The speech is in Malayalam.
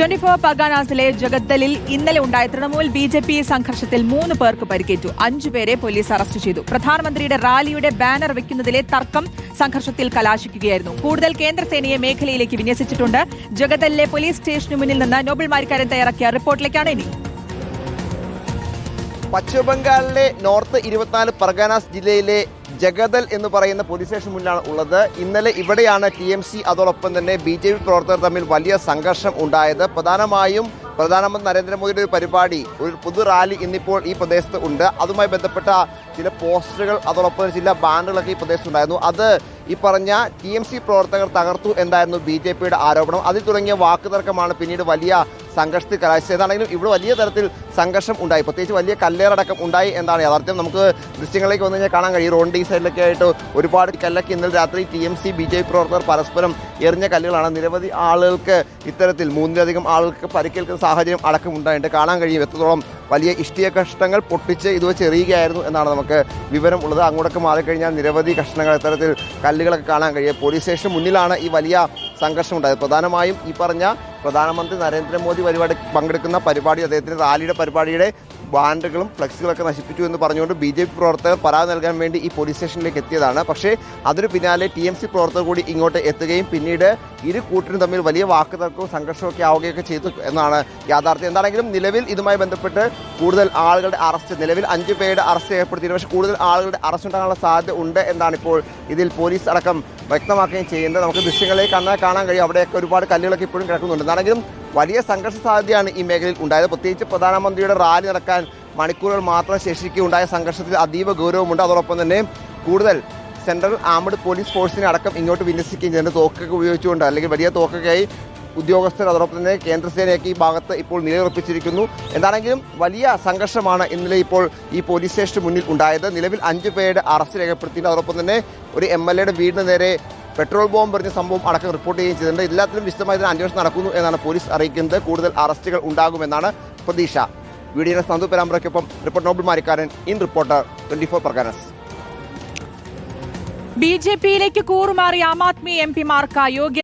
24 പർഗാനാസിലെ ജഗദ്ദലിൽ ഇന്നലെ ഉണ്ടായ തൃണമൂൽ BJP സംഘർഷത്തിൽ 3 പേർക്ക് പരിക്കേറ്റു. 5 പേരെ പോലീസ് അറസ്റ്റ് ചെയ്തു. പ്രധാനമന്ത്രിയുടെ റാലിയുടെ ബാനർ വെക്കുന്നതിലെ തർക്കം സംഘർഷത്തിൽ കലാശിക്കുകയായിരുന്നു. കൂടുതൽ കേന്ദ്രസേനയെ മേഖലയിലേക്ക് വിന്യസിച്ചിട്ടുണ്ട്. ജഗദ്ദലിലെ പോലീസ് സ്റ്റേഷനു മുന്നിൽ നിന്ന് നോബൽ മാരിക്കാരൻ തയ്യാറാക്കിയ റിപ്പോർട്ടിലേക്കാണ് ഇനി. പശ്ചിമബംഗാളിലെ നോർത്ത് 24 പർഗാനാസ് ജില്ലയിലെ ജഗദൽ എന്ന് പറയുന്ന പോലീസ് സ്റ്റേഷൻ മുന്നിലാണ് ഉള്ളത്. ഇന്നലെ ഇവിടെയാണ് TMC അതോടൊപ്പം തന്നെ BJP പ്രവർത്തകർ തമ്മിൽ വലിയ സംഘർഷം ഉണ്ടായത്. പ്രധാനമായും പ്രധാനമന്ത്രി നരേന്ദ്രമോദിയുടെ ഒരു പരിപാടി, ഒരു പൊതു റാലി ഇന്നിപ്പോൾ ഈ പ്രദേശത്ത് ഉണ്ട്. അതുമായി ബന്ധപ്പെട്ട ചില പോസ്റ്ററുകൾ അതോടൊപ്പം ചില ബാനറുകളൊക്കെ ഈ പ്രദേശത്തുണ്ടായിരുന്നു. അത് ഈ പറഞ്ഞ TMC പ്രവർത്തകർ തകർത്തു എന്നായിരുന്നു BJPയുടെ ആരോപണം. അതിൽ തുടങ്ങിയ വാക്കുതർക്കമാണ് പിന്നീട് വലിയ സംഘർഷത്തിൽ കലാശിച്ചത്. ഏതാണെങ്കിലും ഇവിടെ വലിയ തരത്തിൽ സംഘർഷം ഉണ്ടായി, പ്രത്യേകിച്ച് വലിയ കല്ലേറടക്കം ഉണ്ടായി എന്നാണ് യാഥാർത്ഥ്യം. നമുക്ക് ദൃശ്യങ്ങളിലേക്ക് വന്നു കഴിഞ്ഞാൽ കാണാൻ കഴിയും. റോഡ് ഈ സൈഡിലൊക്കെ ആയിട്ട് ഒരുപാട് കല്ലൊക്കെ ഇന്നലെ രാത്രി TMC BJP പ്രവർത്തകർ പരസ്പരം എറിഞ്ഞ കല്ലുകളാണ്. നിരവധി ആളുകൾക്ക് ഇത്തരത്തിൽ 3-ലധികം ആളുകൾക്ക് പരിക്കേൽക്കുന്ന സാഹചര്യം അടക്കം ഉണ്ടായിട്ട് കാണാൻ കഴിയും. എത്രത്തോളം വലിയ ഇഷ്ടിക കഷ്ണങ്ങൾ പൊട്ടിച്ച് ഇത് വെച്ച് എറിയുകയായിരുന്നു എന്നാണ് നമുക്ക് വിവരമുള്ളത്. അങ്ങോട്ടൊക്കെ മാറിക്കഴിഞ്ഞാൽ നിരവധി കഷ്ണങ്ങൾ ഇത്തരത്തിൽ കല്ലുകളൊക്കെ കാണാൻ കഴിയും. പോലീസ് സ്റ്റേഷന് മുന്നിലാണ് ഈ വലിയ സംഘർഷം ഉണ്ടായത്. പ്രധാനമായും ഈ പറഞ്ഞ പ്രധാനമന്ത്രി നരേന്ദ്രമോദി പങ്കെടുക്കുന്ന പരിപാടി, അദ്ദേഹത്തിൻ്റെ റാലിയുടെ പരിപാടിയുടെ ബാനറുകളും ഫ്ലെക്സുകളൊക്കെ നശിപ്പിച്ചു എന്ന് പറഞ്ഞുകൊണ്ട് BJP പ്രവർത്തകർ പരാതി നൽകാൻ വേണ്ടി ഈ പോലീസ് സ്റ്റേഷനിലേക്ക് എത്തിയതാണ്. പക്ഷേ അതിന് പിന്നാലെ TMC പ്രവർത്തകർ കൂടി ഇങ്ങോട്ട് എത്തുകയും പിന്നീട് ഇരു കൂട്ടരും തമ്മിൽ വലിയ വാക്കുതർക്കവും സംഘർഷമൊക്കെ ആവുകയൊക്കെ ചെയ്തു എന്നാണ് യാഥാർത്ഥ്യം. എന്താണെങ്കിലും നിലവിൽ ഇതുമായി ബന്ധപ്പെട്ട് കൂടുതൽ ആളുകളുടെ അറസ്റ്റ്, നിലവിൽ 5 പേരുടെ അറസ്റ്റ് രേഖപ്പെടുത്തിയിരുന്നു. പക്ഷേ കൂടുതൽ ആളുകളുടെ അറസ്റ്റ് ഉണ്ടാകാനുള്ള സാധ്യത ഉണ്ട് എന്നാണ് ഇപ്പോൾ ഇതിൽ പോലീസ് അടക്കം വ്യക്തമാക്കുകയും ചെയ്യുന്നത്. നമുക്ക് ദൃശ്യങ്ങളിലേക്ക് കാണാൻ കഴിയും. അവിടെയൊക്കെ ഒരുപാട് കല്ലുകളൊക്കെ ഇപ്പോഴും കിടക്കുന്നുണ്ട്. എന്താണെങ്കിലും വലിയ സംഘർഷ സാധ്യതയാണ് ഈ മേഖലയിൽ ഉണ്ടായത്. പ്രത്യേകിച്ച് പ്രധാനമന്ത്രിയുടെ റാലി നടക്കാൻ മണിക്കൂറുകൾ മാത്രം ശേഷിക്കുകയുണ്ടായ സംഘർഷത്തിൽ അതീവ ഗൗരവമുണ്ട്. അതോടൊപ്പം തന്നെ കൂടുതൽ സെൻട്രൽ ആംഡ് പോലീസ് ഫോഴ്സിനെ അടക്കം ഇങ്ങോട്ട് വിന്യസിക്കുകയും ചെയ്യുന്നുണ്ട്. തോക്കൊക്കെ ഉപയോഗിച്ചുകൊണ്ട്, അല്ലെങ്കിൽ വലിയ തോക്കൊക്കെയായി ഉദ്യോഗസ്ഥർ അതോടൊപ്പം തന്നെ കേന്ദ്രസേനയൊക്കെ ഈ ഭാഗത്ത് ഇപ്പോൾ നിലയുറപ്പിച്ചിരിക്കുന്നു. എന്താണെങ്കിലും വലിയ സംഘർഷമാണ് ഇന്നലെ ഇപ്പോൾ ഈ പോലീസ് സ്റ്റേഷന് മുന്നിൽ ഉണ്ടായത്. നിലവിൽ 5 പേരുടെ അറസ്റ്റ് രേഖപ്പെടുത്തിയിട്ടുണ്ട്. അതോടൊപ്പം തന്നെ ഒരു MLAയുടെ വീടിന് നേരെ പെട്രോൾ ബോംബ് എറിഞ്ഞ സംഭവം അടക്കം റിപ്പോർട്ട് ചെയ്യുകയും ചെയ്തിട്ടുണ്ട്. എല്ലാത്തിലും വിശദമായ അന്വേഷണം നടക്കുന്നു എന്നാണ് പോലീസ് അറിയിക്കുന്നത്. കൂടുതൽ അറസ്റ്റുകൾ ഉണ്ടാകുമെന്നാണ് പ്രതീക്ഷ. വീഡിയോ സന്തു പരാമറയ്ക്കൊപ്പം റിപ്പോർട്ട് നോബൽ മാരിക്കാരൻ, ഇൻ റിപ്പോർട്ടർ 24 പർഗാനാസ്. BJPയിലേക്ക് കൂറുമാറിയ ആം ആദ്മി MPമാർക്ക് യോഗ്യത